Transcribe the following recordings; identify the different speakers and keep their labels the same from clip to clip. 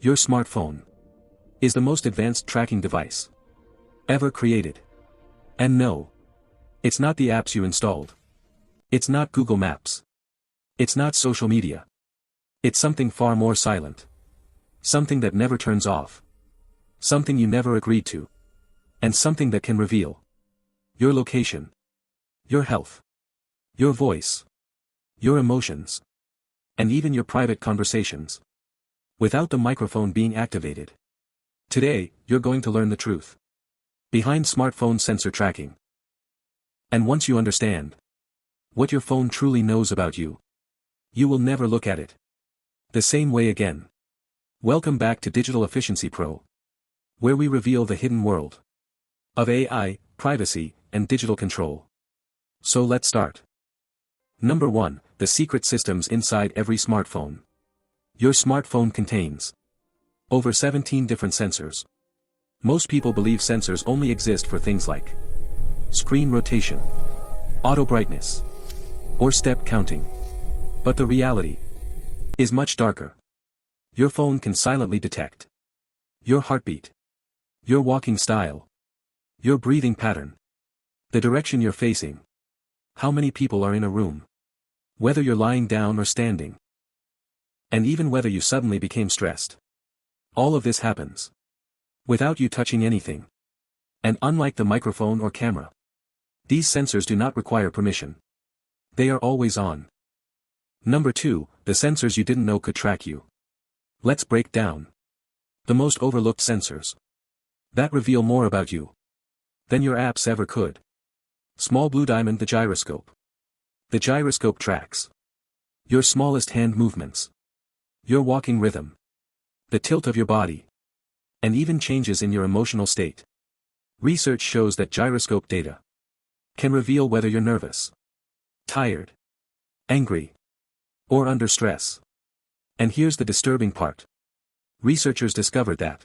Speaker 1: Your smartphone is the most advanced tracking device ever created. And no, it's not the apps you installed. It's not Google Maps. It's not social media. It's something far more silent. Something that never turns off. Something you never agreed to. And something that can reveal your location, your health, your voice, your emotions, and even your private conversations, without the microphone being activated. Today, you're going to learn the truth behind smartphone sensor tracking. And once you understand what your phone truly knows about you, you will never look at it the same way again. Welcome back to Digital Efficiency Pro, where we reveal the hidden world of AI, privacy, and digital control. So let's start. Number 1, the secret systems inside every smartphone. Your smartphone contains over 17 different sensors. Most people believe sensors only exist for things like screen rotation, auto brightness, or step counting. But the reality is much darker. Your phone can silently detect your heartbeat, your walking style, your breathing pattern, the direction you're facing, how many people are in a room, whether you're lying down or standing, and even whether you suddenly became stressed. All of this happens without you touching anything. And unlike the microphone or camera, these sensors do not require permission. They are always on. Number 2, the sensors you didn't know could track you. Let's break down the most overlooked sensors that reveal more about you than your apps ever could. Small blue diamond, the gyroscope. The gyroscope tracks your smallest hand movements, your walking rhythm, the tilt of your body, and even changes in your emotional state. Research shows that gyroscope data can reveal whether you're nervous, tired, angry, or under stress. And here's the disturbing part. Researchers discovered that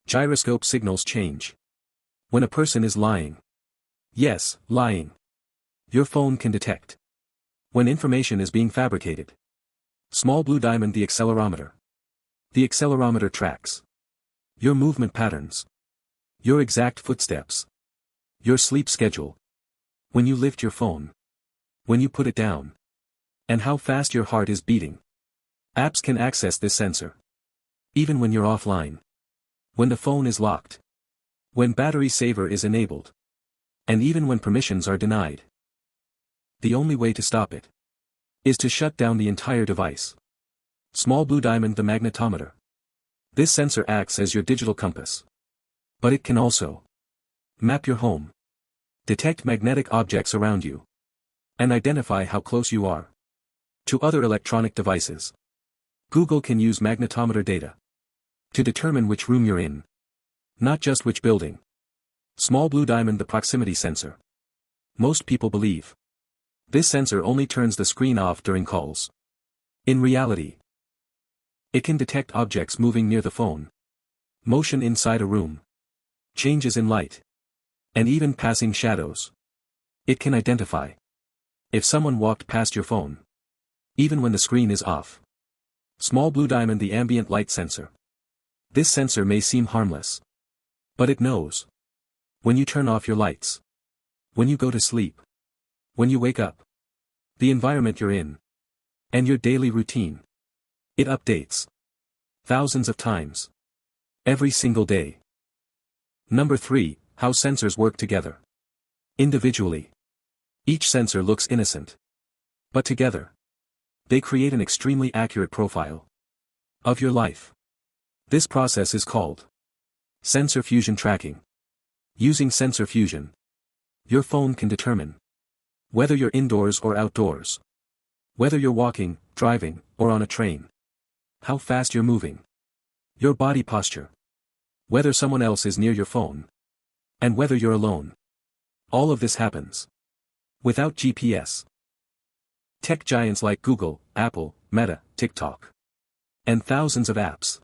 Speaker 1: gyroscope signals change when a person is lying. Yes, lying. Your phone can detect when information is being fabricated. Small blue diamond, the accelerometer. The accelerometer tracks your movement patterns, your exact footsteps, your sleep schedule, when you lift your phone, when you put it down, and how fast your heart is beating. Apps can access this sensor even when you're offline, when the phone is locked, when battery saver is enabled, and even when permissions are denied. The only way to stop it is to shut down the entire device. Small blue diamond, the magnetometer. This sensor acts as your digital compass. But it can also map your home, detect magnetic objects around you, and identify how close you are to other electronic devices. Google can use magnetometer data to determine which room you're in, not just which building. Small blue diamond, the proximity sensor. Most people believe this sensor only turns the screen off during calls. In reality, it can detect objects moving near the phone, motion inside a room, changes in light, and even passing shadows. It can identify if someone walked past your phone, even when the screen is off. Small blue diamond, the ambient light sensor. This sensor may seem harmless, but it knows when you turn off your lights, when you go to sleep, when you wake up, the environment you're in, and your daily routine. It updates thousands of times every single day. Number 3, how sensors work together. Individually, each sensor looks innocent, but together they create an extremely accurate profile of your life. This process is called sensor fusion tracking. Using sensor fusion, your phone can determine whether you're indoors or outdoors, whether you're walking, driving, or on a train, how fast you're moving, your body posture, whether someone else is near your phone, and whether you're alone. All of this happens without GPS. Tech giants like Google, Apple, Meta, TikTok, and thousands of apps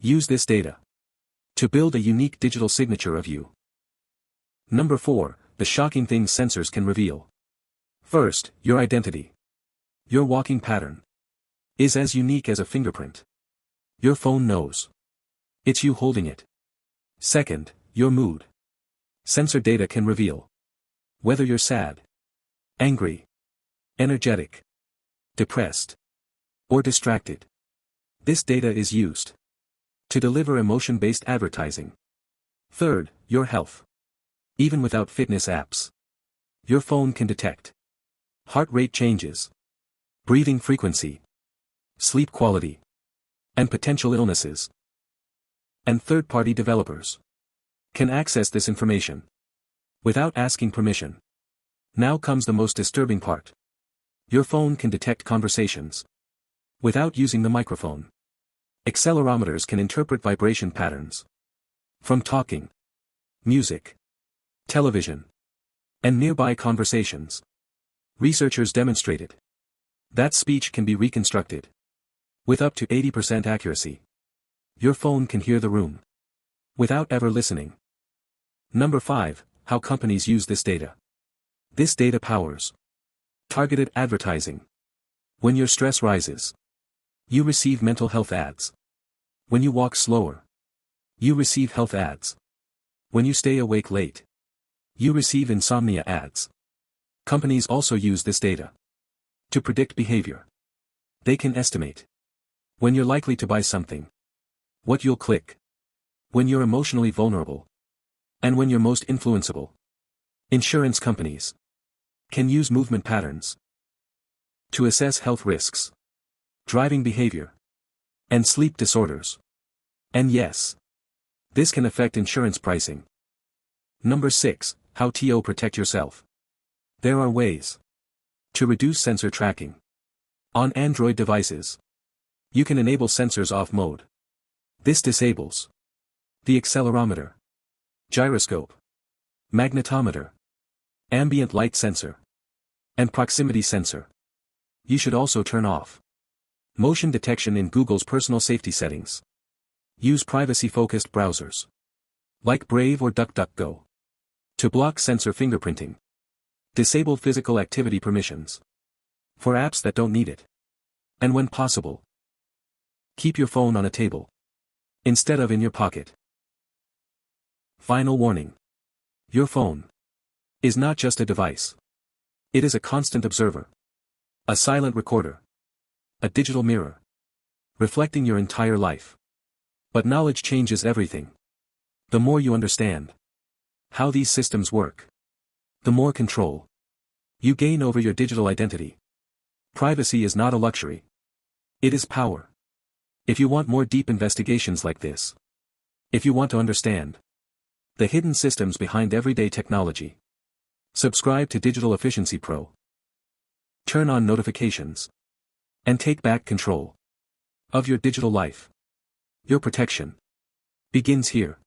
Speaker 1: use this data to build a unique digital signature of you. Number 4, the shocking things sensors can reveal. First, your identity. Your walking pattern is as unique as a fingerprint. Your phone knows. It's you holding it. Second, your mood. Sensor data can reveal whether you're sad, angry, energetic, depressed, or distracted. This data is used to deliver emotion-based advertising. Third, your health. Even without fitness apps, your phone can detect heart rate changes, breathing frequency, sleep quality, and potential illnesses. And third-party developers can access this information without asking permission. Now comes the most disturbing part. Your phone can detect conversations without using the microphone. Accelerometers can interpret vibration patterns from talking, music, television, and nearby conversations. Researchers demonstrated that speech can be reconstructed with up to 80% accuracy. Your phone can hear the room without ever listening. Number 5, how companies use this data. This data powers targeted advertising. When your stress rises, you receive mental health ads. When you walk slower, you receive health ads. When you stay awake late, you receive insomnia ads. Companies also use this data to predict behavior. They can estimate when you're likely to buy something, what you'll click, when you're emotionally vulnerable, and when you're most influenceable. Insurance companies can use movement patterns to assess health risks, driving behavior, and sleep disorders. And yes, this can affect insurance pricing. Number 6, how to protect yourself. There are ways to reduce sensor tracking. On Android devices, you can enable sensors off mode. This disables the accelerometer, gyroscope, magnetometer, ambient light sensor, and proximity sensor. You should also turn off motion detection in Google's personal safety settings. Use privacy-focused browsers like Brave or DuckDuckGo to block sensor fingerprinting. Disable physical activity permissions for apps that don't need it. And when possible, keep your phone on a table instead of in your pocket. Final warning. Your phone is not just a device. It is a constant observer. A silent recorder. A digital mirror. Reflecting your entire life. But knowledge changes everything. The more you understand how these systems work, the more control you gain over your digital identity. Privacy is not a luxury. It is power. If you want more deep investigations like this, if you want to understand the hidden systems behind everyday technology, subscribe to Digital Efficiency Pro. Turn on notifications and take back control of your digital life. Your protection begins here.